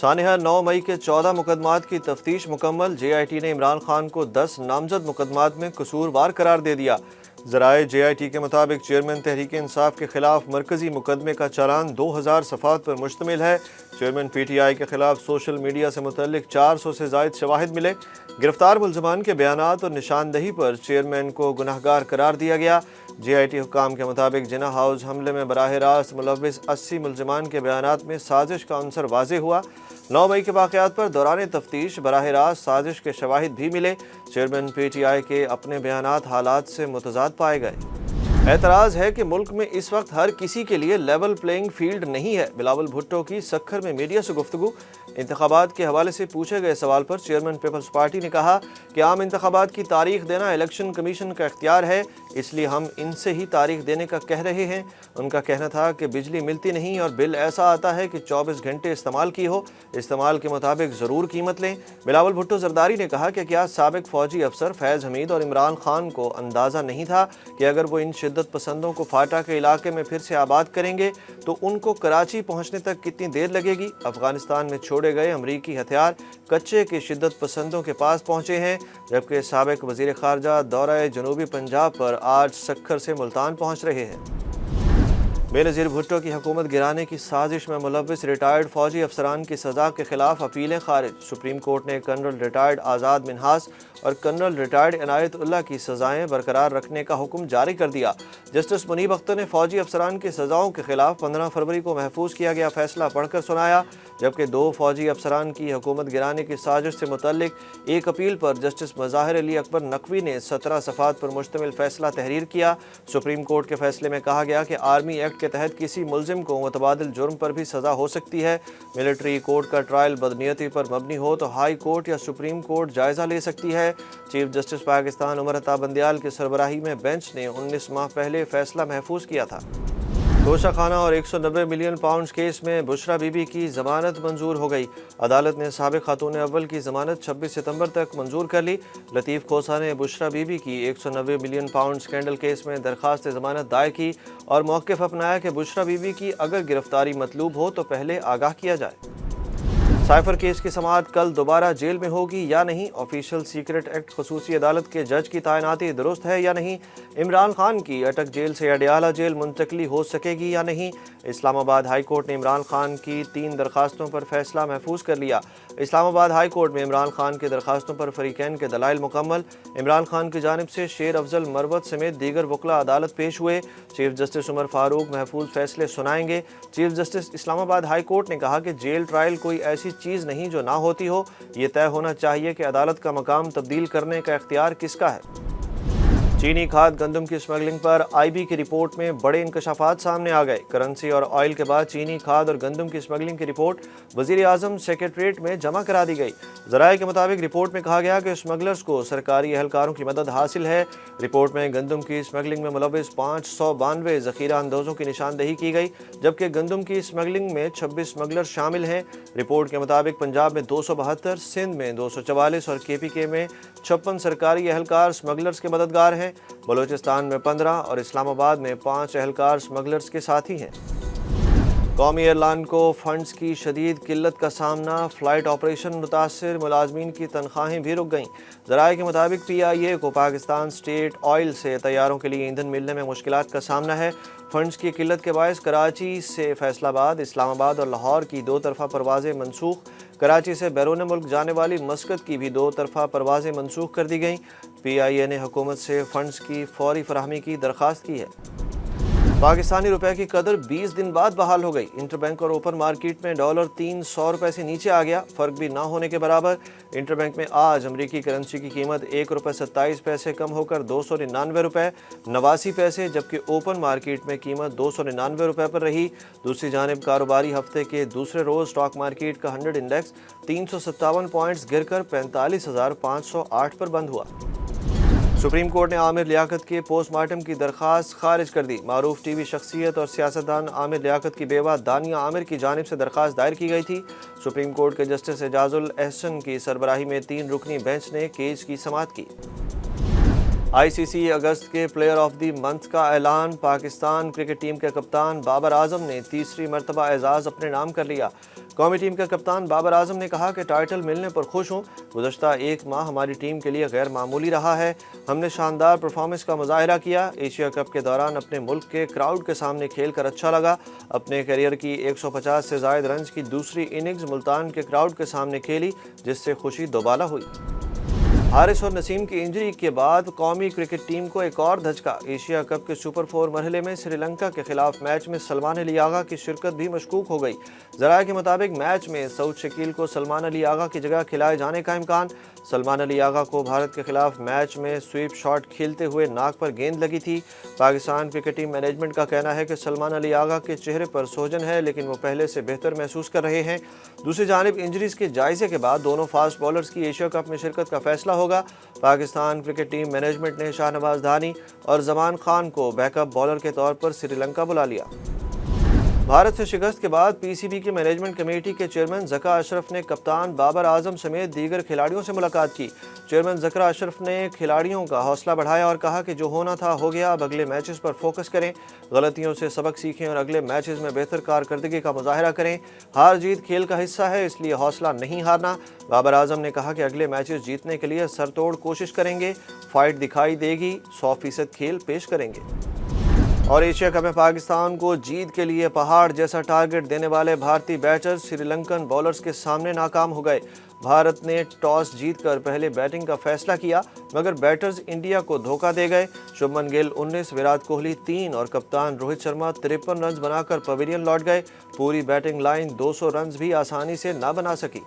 سانحہ 9 مئی کے 14 مقدمات کی تفتیش مکمل۔ جے آئی ٹی نے عمران خان کو 10 نامزد مقدمات میں قصوروار قرار دے دیا۔ ذرائع جے آئی ٹی کے مطابق چیئرمین تحریک انصاف کے خلاف مرکزی مقدمے کا چالان 2000 صفحات پر مشتمل ہے۔ چیئرمین پی ٹی آئی کے خلاف سوشل میڈیا سے متعلق 400 سے زائد شواہد ملے۔ گرفتار ملزمان کے بیانات اور نشاندہی پر چیئرمین کو گنہگار قرار دیا گیا۔ جے آئی ٹی حکام کے مطابق جناح ہاؤس حملے میں براہ راست ملوث 80 ملزمان کے بیانات میں سازش کا عنصر واضح ہوا۔ 9 مئی کے واقعات پر دوران تفتیش براہ راست سازش کے شواہد بھی ملے۔ چیئرمین پی ٹی آئی کے اپنے بیانات حالات سے متضاد پائے گئے۔ اعتراض ہے کہ ملک میں اس وقت ہر کسی کے لیے لیول پلینگ فیلڈ نہیں ہے۔ بلاول بھٹو کی سکھر میں میڈیا سے گفتگو۔ انتخابات کے حوالے سے پوچھے گئے سوال پر چیئرمین پیپلز پارٹی نے کہا کہ عام انتخابات کی تاریخ دینا الیکشن کمیشن کا اختیار ہے، اس لیے ہم ان سے ہی تاریخ دینے کا کہہ رہے ہیں۔ ان کا کہنا تھا کہ بجلی ملتی نہیں اور بل ایسا آتا ہے کہ 24 گھنٹے استعمال کی ہو، استعمال کے مطابق ضرور قیمت لیں۔ بلاول بھٹو زرداری نے کہا کہ کیا سابق فوجی افسر فیض حمید اور عمران خان کو اندازہ نہیں تھا کہ اگر وہ ان شدت پسندوں کو فاٹا کے علاقے میں پھر سے آباد کریں گے تو ان کو کراچی پہنچنے تک کتنی دیر لگے گی؟ افغانستان میں چھوڑے گئے امریکی ہتھیار کچے کے شدت پسندوں کے پاس پہنچے ہیں، جبکہ سابق وزیر خارجہ دورہ جنوبی پنجاب پر آج سکھر سے ملتان پہنچ رہے ہیں۔ بے نظیر بھٹو کی حکومت گرانے کی سازش میں ملوث ریٹائرڈ فوجی افسران کی سزا کے خلاف اپیلیں خارج۔ سپریم کورٹ نے کرنل ریٹائرڈ آزاد منہاس اور کرنل ریٹائرڈ عنایت اللہ کی سزائیں برقرار رکھنے کا حکم جاری کر دیا۔ جسٹس منیب اختر نے فوجی افسران کی سزاؤں کے خلاف 15 فروری کو محفوظ کیا گیا فیصلہ پڑھ کر سنایا، جبکہ 2 فوجی افسران کی حکومت گرانے کی سازش سے متعلق ایک اپیل پر جسٹس مظاہر علی اکبر نقوی نے 17 صفحات پر مشتمل فیصلہ تحریر کیا۔ سپریم کورٹ کے فیصلے میں کہا گیا کہ آرمی ایکٹ کے تحت کسی ملزم کو متبادل جرم پر بھی سزا ہو سکتی ہے۔ ملٹری کورٹ کا ٹرائل بدنیتی پر مبنی ہو تو ہائی کورٹ یا سپریم کورٹ جائزہ لے سکتی ہے۔ چیف جسٹس پاکستان عمر عطا بندیال کی سربراہی میں بینچ نے 19 ماہ پہلے فیصلہ محفوظ کیا تھا۔ توشہ خانہ اور 190 ملین پاؤنڈز کیس میں بشرا بی بی کی ضمانت منظور ہو گئی۔ عدالت نے سابق خاتون اول کی ضمانت 26 ستمبر تک منظور کر لی۔ لطیف کھوسہ نے بشرا بی بی کی 190 ملین پاؤنڈ سکینڈل کیس میں درخواست ضمانت دائر کی اور موقف اپنایا کہ بشرا بی بی کی اگر گرفتاری مطلوب ہو تو پہلے آگاہ کیا جائے۔ سائفر کیس کی سماعت کل دوبارہ جیل میں ہوگی یا نہیں؟ آفیشل سیکرٹ ایکٹ خصوصی عدالت کے جج کی تعیناتی درست ہے یا نہیں؟ عمران خان کی اٹک جیل سے اڈیالہ جیل منتقلی ہو سکے گی یا نہیں؟ اسلام آباد ہائی کورٹ نے عمران خان کی 3 درخواستوں پر فیصلہ محفوظ کر لیا۔ اسلام آباد ہائی کورٹ میں عمران خان کی درخواستوں پر فریقین کے دلائل مکمل۔ عمران خان کی جانب سے شیر افضل مروت سمیت دیگر وکلاء عدالت پیش ہوئے۔ چیف جسٹس عمر فاروق محفوظ فیصلے سنائیں گے۔ چیف جسٹس اسلام آباد ہائی کورٹ نے کہا کہ جیل ٹرائل کوئی ایسی چیز نہیں جو نہ ہوتی ہو، یہ طے ہونا چاہیے کہ عدالت کا مقام تبدیل کرنے کا اختیار کس کا ہے۔ چینی کھاد گندم کی اسمگلنگ پر آئی بی کی رپورٹ میں بڑے انکشافات سامنے آ گئے۔ کرنسی اور آئل کے بعد چینی کھاد اور گندم کی اسمگلنگ کی رپورٹ وزیر اعظم سیکریٹریٹ میں جمع کرا دی گئی۔ ذرائع کے مطابق رپورٹ میں کہا گیا کہ اسمگلرز کو سرکاری اہلکاروں کی مدد حاصل ہے۔ رپورٹ میں گندم کی اسمگلنگ میں ملوث 592 ذخیرہ اندوزوں کی نشاندہی کی گئی، جبکہ گندم کی اسمگلنگ میں 26 اسمگلر شامل ہیں۔ رپورٹ کے مطابق پنجاب میں 272، سندھ میں 244 اور کے پی کے میں 56 سرکاری اہلکار اسمگلرز کے مددگار ہیں۔ بلوچستان میں 15 اور اسلام آباد میں 5 اہلکار اسمگلرز کے ساتھی ہیں۔ قومی ایئر لائن کو فنڈز کی شدید قلت کا سامنا، فلائٹ آپریشن متاثر، ملازمین کی تنخواہیں بھی رک گئیں۔ ذرائع کے مطابق پی آئی اے کو پاکستان اسٹیٹ آئل سے طیاروں کے لیے ایندھن ملنے میں مشکلات کا سامنا ہے۔ فنڈز کی قلت کے باعث کراچی سے فیصل آباد، اسلام آباد اور لاہور کی 2 طرفہ پروازیں منسوخ۔ کراچی سے بیرون ملک جانے والی مسقط کی بھی 2 طرفہ پروازیں منسوخ کر دی گئیں۔ پی آئی اے نے حکومت سے فنڈز کی فوری فراہمی کی درخواست کی ہے۔ پاکستانی روپے کی قدر 20 دن بعد بحال ہو گئی۔ انٹر بینک اور اوپن مارکیٹ میں ڈالر 300 روپے سے نیچے آ گیا، فرق بھی نہ ہونے کے برابر۔ انٹر بینک میں آج امریکی کرنسی کی قیمت 1 روپے 27 پیسے کم ہو کر 299 روپے 89 پیسے، جبکہ اوپن مارکیٹ میں قیمت 299 روپے پر رہی۔ دوسری جانب کاروباری ہفتے کے دوسرے روز اسٹاک مارکیٹ کا 100 انڈیکس 357 پوائنٹس گر کر 45,508 پر بند ہوا۔ سپریم کورٹ نے عامر لیاقت کے پوسٹ مارٹم کی درخواست خارج کر دی۔ معروف ٹی وی شخصیت اور سیاستدان عامر لیاقت کی بیوہ دانیہ عامر کی جانب سے درخواست دائر کی گئی تھی۔ سپریم کورٹ کے جسٹس اعجاز الاحسن کی سربراہی میں 3 رکنی بینچ نے کیس کی سماعت کی۔ آئی سی سی اگست کے پلیئر آف دی منتھ کا اعلان، پاکستان کرکٹ ٹیم کے کپتان بابر اعظم نے تیسری مرتبہ اعزاز اپنے نام کر لیا۔ قومی ٹیم کا کپتان بابر اعظم نے کہا کہ ٹائٹل ملنے پر خوش ہوں۔ گزشتہ ایک ماہ ہماری ٹیم کے لیے غیر معمولی رہا ہے۔ ہم نے شاندار پرفارمنس کا مظاہرہ کیا۔ ایشیا کپ کے دوران اپنے ملک کے کراؤڈ کے سامنے کھیل کر اچھا لگا۔ اپنے کیریئر کی 150 سے زائد رنز کی دوسری اننگز ملتان کے کراؤڈ کے سامنے کھیلی، جس سے خوشی دوبالا ہوئی۔ حارث اور نسیم کی انجری کے بعد قومی کرکٹ ٹیم کو ایک اور دھچکا۔ ایشیا کپ کے سپر 4 مرحلے میں سری لنکا کے خلاف میچ میں سلمان علی آغا کی شرکت بھی مشکوک ہو گئی۔ ذرائع کے مطابق میچ میں سعود شکیل کو سلمان علی آغا کی جگہ کھلائے جانے کا امکان۔ سلمان علی آغا کو بھارت کے خلاف میچ میں سویپ شاٹ کھیلتے ہوئے ناک پر گیند لگی تھی۔ پاکستان کرکٹ ٹیم مینجمنٹ کا کہنا ہے کہ سلمان علی آغا کے چہرے پر سوجن ہے، لیکن وہ پہلے سے بہتر محسوس کر رہے ہیں۔ دوسری جانب انجریز کے جائزے کے بعد دونوں فاسٹ بالرز کی ایشیا کپ میں شرکت کا فیصلہ ہوگا۔ پاکستان کرکٹ ٹیم مینجمنٹ نے شاہنواز دھانی اور زمان خان کو بیک اپ بالر کے طور پر سری لنکا بلا لیا۔ بھارت سے شکست کے بعد پی سی بی کی مینجمنٹ کمیٹی کے چیئرمین ذکا اشرف نے کپتان بابر اعظم سمیت دیگر کھلاڑیوں سے ملاقات کی۔ چیئرمین ذکا اشرف نے کھلاڑیوں کا حوصلہ بڑھایا اور کہا کہ جو ہونا تھا ہو گیا، اب اگلے میچز پر فوکس کریں، غلطیوں سے سبق سیکھیں اور اگلے میچز میں بہتر کارکردگی کا مظاہرہ کریں۔ ہار جیت کھیل کا حصہ ہے، اس لیے حوصلہ نہیں ہارنا۔ بابر اعظم نے کہا کہ اگلے میچز جیتنے کے لیے سر توڑ کوشش کریں گے، فائٹ دکھائی دے گی، 100% کھیل پیش کریں گے۔ اور ایشیا کپ میں پاکستان کو جیت کے لیے پہاڑ جیسا ٹارگٹ دینے والے بھارتی بیٹر سری لنکن بولرز کے سامنے ناکام ہو گئے۔ بھارت نے ٹاس جیت کر پہلے بیٹنگ کا فیصلہ کیا، مگر بیٹرز انڈیا کو دھوکہ دے گئے۔ شبمن گل 19، وراٹ کوہلی 3 اور کپتان روہت شرما 53 رنز بنا کر پویلین لوٹ گئے۔ پوری بیٹنگ لائن 200 رنز بھی آسانی سے نہ بنا سکی۔